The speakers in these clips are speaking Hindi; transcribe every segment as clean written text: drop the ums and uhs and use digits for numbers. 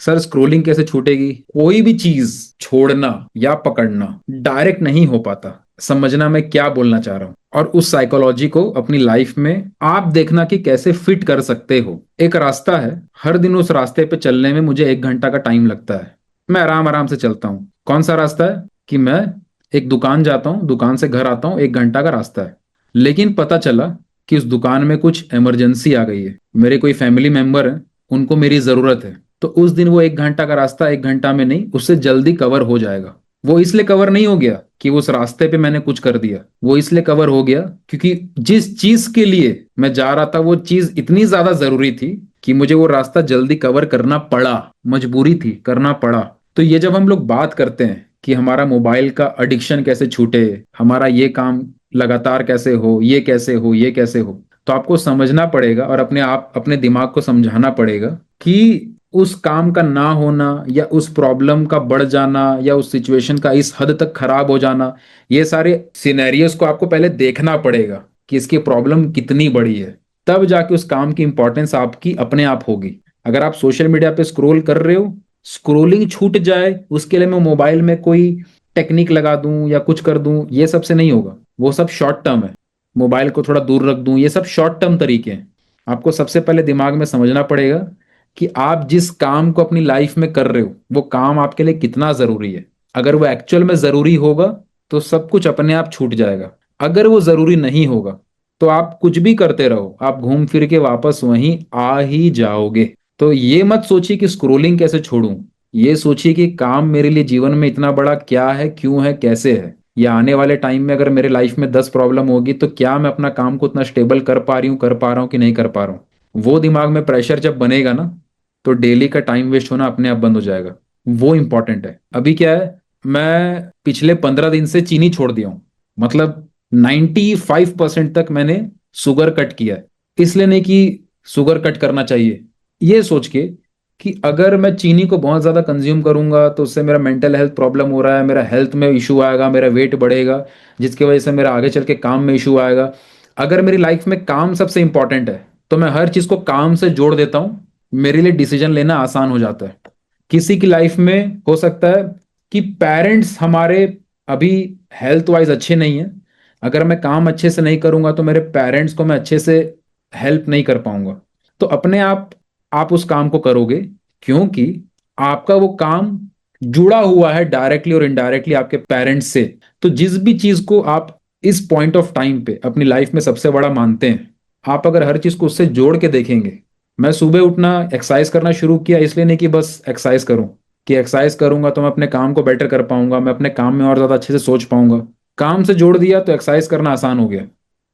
सर स्क्रोलिंग कैसे छूटेगी? कोई भी चीज छोड़ना या पकड़ना डायरेक्ट नहीं हो पाता। समझना मैं क्या बोलना चाह रहा हूं, और उस साइकोलॉजी को अपनी लाइफ में आप देखना कि कैसे फिट कर सकते हो। एक रास्ता है, हर दिन उस रास्ते पे चलने में मुझे 1 घंटा का टाइम लगता है। मैं आराम आराम से चलता हूँ। कौन सा रास्ता है? कि मैं एक दुकान जाता हूँ, दुकान से घर आता हूँ, 1 घंटा का रास्ता है। लेकिन पता चला कि उस दुकान में कुछ इमरजेंसी आ गई है, मेरे कोई फैमिली मेंबर है, उनको मेरी जरूरत है। तो उस दिन वो 1 घंटा का रास्ता 1 घंटा में नहीं, उससे जल्दी कवर हो जाएगा। वो इसलिए कवर नहीं हो गया कि उस रास्ते पे मैंने कुछ कर दिया, वो इसलिए कवर हो गया क्योंकि जिस चीज के लिए मैं जा रहा था वो चीज इतनी ज्यादा जरूरी थी कि मुझे वो रास्ता जल्दी कवर करना पड़ा। मजबूरी थी, करना पड़ा। तो ये जब हम लोग बात करते हैं कि हमारा मोबाइल का एडिक्शन कैसे छूटे, हमारा ये काम लगातार कैसे हो, ये कैसे हो, ये कैसे हो, तो आपको समझना पड़ेगा और अपने आप अपने दिमाग को समझाना पड़ेगा कि उस काम का ना होना या उस प्रॉब्लम का बढ़ जाना या उस सिचुएशन का इस हद तक खराब हो जाना, ये सारे सिनेरियोस को आपको पहले देखना पड़ेगा कि इसकी प्रॉब्लम कितनी बड़ी है। तब जाके उस काम की इंपॉर्टेंस आपकी अपने आप होगी। अगर आप सोशल मीडिया पे स्क्रॉल कर रहे हो, स्क्रोलिंग छूट जाए उसके लिए मैं मोबाइल में कोई टेक्निक लगा दूं या कुछ कर दूं, ये सबसे नहीं होगा। वो सब शॉर्ट टर्म है। मोबाइल को थोड़ा दूर रख दूं, ये सब शॉर्ट टर्म तरीके हैं। आपको सबसे पहले दिमाग में समझना पड़ेगा कि आप जिस काम को अपनी लाइफ में कर रहे हो वो काम आपके लिए कितना जरूरी है। अगर वो एक्चुअल में जरूरी होगा तो सब कुछ अपने आप छूट जाएगा। अगर वो जरूरी नहीं होगा तो आप कुछ भी करते रहो, आप घूम फिर के वापस वहीं आ ही जाओगे। तो ये मत सोचिए कि स्क्रोलिंग कैसे छोड़ूं, ये सोचिए कि काम मेरे लिए जीवन में इतना बड़ा क्या है, क्यों है, कैसे है। या आने वाले टाइम में अगर मेरे लाइफ में 10 प्रॉब्लम होगी तो क्या मैं अपना काम को उतना स्टेबल कर पा रही हूँ, कर पा रहा हूँ कि नहीं कर पा रहा हूँ। वो दिमाग में प्रेशर जब बनेगा ना, तो डेली का टाइम वेस्ट होना अपने आप बंद हो जाएगा। वो इंपॉर्टेंट है। अभी क्या है, मैं पिछले 15 दिन से चीनी छोड़ दिया हूँ। मतलब 95% तक मैंने शुगर कट किया है। इसलिए नहीं कि शुगर कट करना चाहिए, ये सोच के कि अगर मैं चीनी को बहुत ज्यादा कंज्यूम करूंगा तो उससे मेरा मेंटल हेल्थ प्रॉब्लम हो रहा है, मेरा हेल्थ में इशू आएगा, मेरा वेट बढ़ेगा, जिसकी वजह से मेरा आगे चल के काम में इशू आएगा। अगर मेरी लाइफ में काम सबसे इंपॉर्टेंट है तो मैं हर चीज को काम से जोड़ देता हूँ। मेरे लिए डिसीजन लेना आसान हो जाता है। किसी की लाइफ में हो सकता है कि पेरेंट्स हमारे अभी हेल्थ वाइज अच्छे नहीं है। अगर मैं काम अच्छे से नहीं करूंगा तो मेरे पेरेंट्स को मैं अच्छे से हेल्प नहीं कर पाऊंगा। तो अपने आप उस काम को करोगे क्योंकि आपका वो काम जुड़ा हुआ है डायरेक्टली और इनडायरेक्टली आपके पेरेंट्स से। तो जिस भी चीज को आप इस पॉइंट ऑफ टाइम पे अपनी लाइफ में सबसे बड़ा मानते हैं, आप अगर हर चीज को उससे जोड़ के देखेंगे। मैं सुबह उठना एक्सरसाइज करना शुरू किया इसलिए नहीं कि बस एक्सरसाइज करूं, कि एक्सरसाइज करूंगा तो मैं अपने काम को बेटर कर पाऊंगा, मैं अपने काम में और ज्यादा अच्छे से सोच पाऊंगा। काम से जोड़ दिया तो एक्सरसाइज करना आसान हो गया।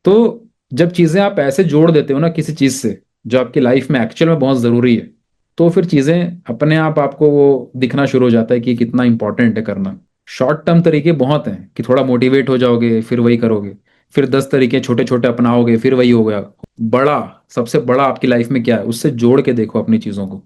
तो जब चीजें आप ऐसे जोड़ देते हो ना किसी चीज से जो आपकी लाइफ में एक्चुअल में बहुत जरूरी है, तो फिर चीजें अपने आप आपको वो दिखना शुरू हो जाता है कि कितना इंपॉर्टेंट है करना। शॉर्ट टर्म तरीके बहुत हैं कि थोड़ा मोटिवेट हो जाओगे फिर वही करोगे, फिर 10 तरीके छोटे छोटे अपनाओगे फिर वही हो गया। बड़ा, सबसे बड़ा आपकी लाइफ में क्या है उससे जोड़ के देखो अपनी चीजों को।